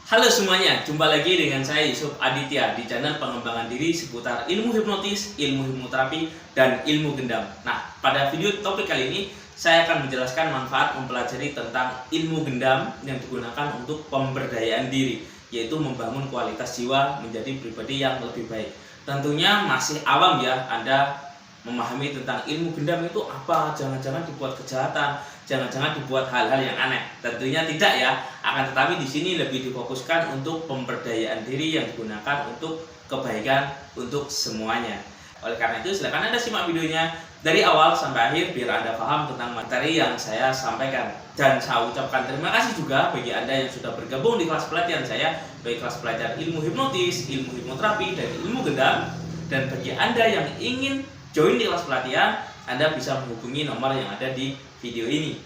Halo semuanya, jumpa lagi dengan saya Yusuf Aditya di channel pengembangan diri seputar ilmu hipnotis, ilmu hipnoterapi, dan ilmu gendam. Nah, pada video topik kali ini saya akan menjelaskan manfaat mempelajari tentang ilmu gendam yang digunakan untuk pemberdayaan diri, yaitu membangun kualitas jiwa menjadi pribadi yang lebih baik. Tentunya masih awam ya Anda memahami tentang ilmu gendam itu apa, jangan-jangan dibuat kejahatan, jangan-jangan dibuat hal-hal yang aneh. Tentunya tidak ya, akan tetapi di sini lebih difokuskan untuk pemberdayaan diri yang digunakan untuk kebaikan untuk semuanya. Oleh karena itu silakan Anda simak videonya dari awal sampai akhir biar Anda paham tentang materi yang saya sampaikan. Dan saya ucapkan terima kasih juga bagi Anda yang sudah bergabung di kelas pelatihan saya, baik kelas belajar ilmu hipnotis, ilmu hipnoterapi, dan ilmu gendam. Dan bagi Anda yang ingin join di kelas pelatihan, Anda bisa menghubungi nomor yang ada di video ini.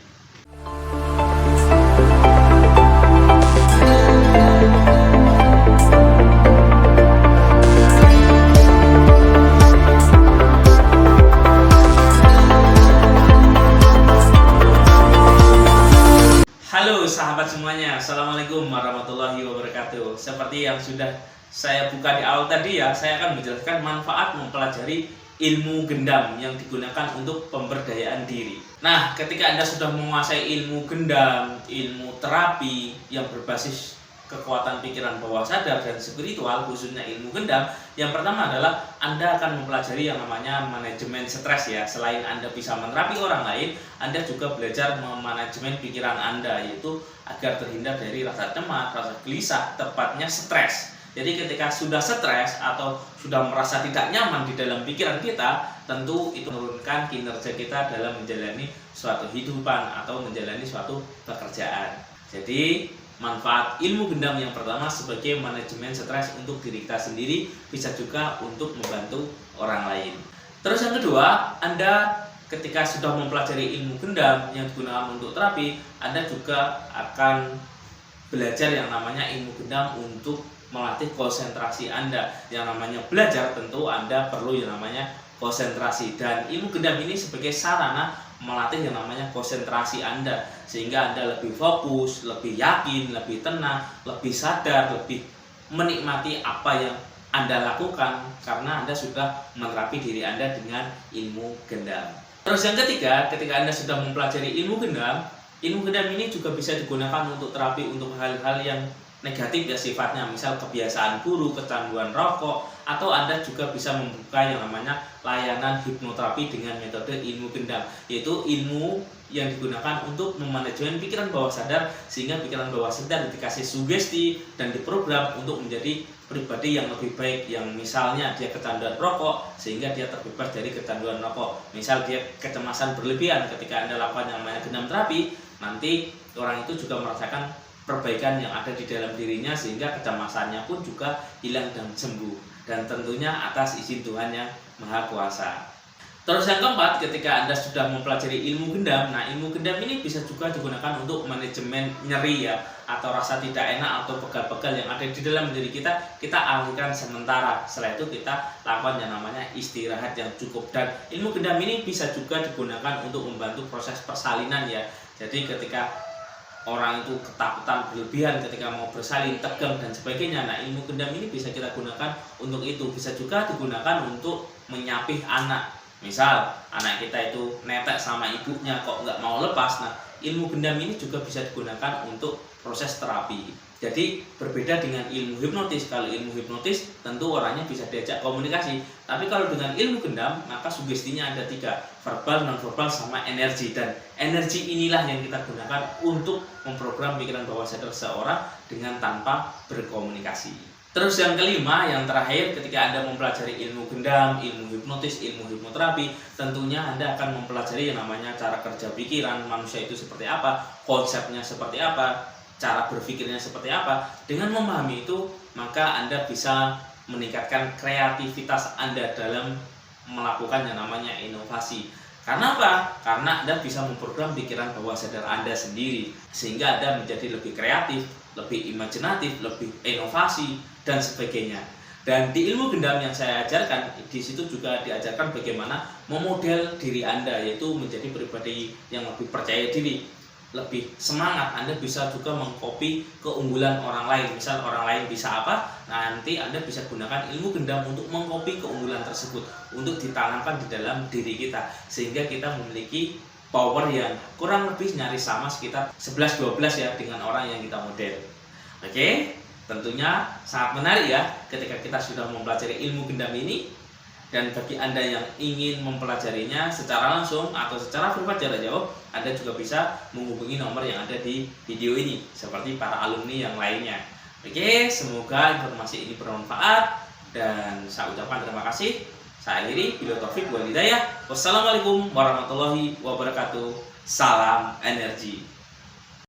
Halo sahabat semuanya, Assalamualaikum warahmatullahi wabarakatuh. Seperti yang sudah saya buka di awal tadi ya, saya akan menjelaskan manfaat mempelajari ilmu gendam yang digunakan untuk pemberdayaan diri. Nah, ketika Anda sudah menguasai ilmu gendam, ilmu terapi yang berbasis kekuatan pikiran bawah sadar dan spiritual, khususnya ilmu gendam, yang pertama adalah Anda akan mempelajari yang namanya manajemen stres ya. Selain Anda bisa menerapi orang lain, Anda juga belajar memanajemen pikiran Anda, yaitu agar terhindar dari rasa cemas, rasa gelisah, tepatnya stres. Jadi ketika sudah stres atau sudah merasa tidak nyaman di dalam pikiran kita, tentu itu menurunkan kinerja kita dalam menjalani suatu kehidupan atau menjalani suatu pekerjaan. Jadi manfaat ilmu gendam yang pertama sebagai manajemen stres untuk diri kita sendiri, bisa juga untuk membantu orang lain. Terus yang kedua, Anda ketika sudah mempelajari ilmu gendam yang digunakan untuk terapi, Anda juga akan belajar yang namanya ilmu gendam untuk melatih konsentrasi Anda. Yang namanya belajar tentu Anda perlu yang namanya konsentrasi, dan ilmu gendam ini sebagai sarana melatih yang namanya konsentrasi Anda, sehingga Anda lebih fokus, lebih yakin, lebih tenang, lebih sadar, lebih menikmati apa yang Anda lakukan karena Anda sudah menerapi diri Anda dengan ilmu gendam. Terus yang ketiga, ketika Anda sudah mempelajari ilmu gendam ini juga bisa digunakan untuk terapi untuk hal-hal yang negatif ya sifatnya, misal kebiasaan buruk, kecanduan rokok, atau Anda juga bisa membuka yang namanya layanan hipnoterapi dengan metode ilmu gendam, yaitu ilmu yang digunakan untuk memanajemen pikiran bawah sadar, sehingga pikiran bawah sadar dikasih sugesti dan diprogram untuk menjadi pribadi yang lebih baik. Yang misalnya dia kecanduan rokok, sehingga dia terbebas dari kecanduan rokok. Misal dia kecemasan berlebihan, ketika Anda lakukan yang namanya gendam terapi, nanti orang itu juga merasakan perbaikan yang ada di dalam dirinya, sehingga kecemasannya pun juga hilang dan sembuh, dan tentunya atas izin Tuhan yang Maha Kuasa. Terus yang keempat, ketika Anda sudah mempelajari ilmu gendam, nah ilmu gendam ini bisa juga digunakan untuk manajemen nyeri ya, atau rasa tidak enak atau pegal-pegal yang ada di dalam diri kita alihkan sementara. Setelah itu kita lakukan yang namanya istirahat yang cukup, dan ilmu gendam ini bisa juga digunakan untuk membantu proses persalinan ya. Jadi ketika orang itu ketakutan berlebihan ketika mau bersalin, tegang dan sebagainya, nah ilmu gendam ini bisa kita gunakan untuk itu. Bisa juga digunakan untuk menyapih anak. Misal anak kita itu netek sama ibunya kok nggak mau lepas, nah ilmu gendam ini juga bisa digunakan untuk proses terapi. Jadi berbeda dengan ilmu hipnotis. Kalau ilmu hipnotis tentu orangnya bisa diajak komunikasi, tapi kalau dengan ilmu gendam maka sugestinya ada tiga, verbal, non-verbal, sama energi. Dan energi inilah yang kita gunakan untuk memprogram pikiran bawah sadar seseorang dengan tanpa berkomunikasi. Terus yang kelima, yang terakhir, ketika Anda mempelajari ilmu gendam, ilmu hipnotis, ilmu hipnoterapi, tentunya Anda akan mempelajari yang namanya cara kerja pikiran manusia itu seperti apa, konsepnya seperti apa, cara berpikirnya seperti apa. Dengan memahami itu, maka Anda bisa meningkatkan kreativitas Anda dalam melakukan yang namanya inovasi. Karena apa? Karena Anda bisa memprogram pikiran bawah sadar Anda sendiri, sehingga Anda menjadi lebih kreatif, lebih imajinatif, lebih inovasi, dan sebagainya. Dan di ilmu gendam yang saya ajarkan, di situ juga diajarkan bagaimana memodel diri Anda, yaitu menjadi pribadi yang lebih percaya diri, lebih semangat, Anda bisa juga mengcopy keunggulan orang lain. Misal orang lain bisa apa, nanti Anda bisa gunakan ilmu gendam untuk mengcopy keunggulan tersebut, untuk ditanamkan di dalam diri kita, sehingga kita memiliki power yang kurang lebih nyaris sama, sekitar 11-12 ya dengan orang yang kita model. Oke, tentunya sangat menarik ya ketika kita sudah mempelajari ilmu gendam ini. Dan bagi Anda yang ingin mempelajarinya secara langsung atau secara privat jarak jauh, Anda juga bisa menghubungi nomor yang ada di video ini, seperti para alumni yang lainnya. Oke, semoga informasi ini bermanfaat dan saya ucapkan terima kasih. Saya akhiri, bila taufik wal hidayah. Wassalamualaikum warahmatullahi wabarakatuh. Salam energi.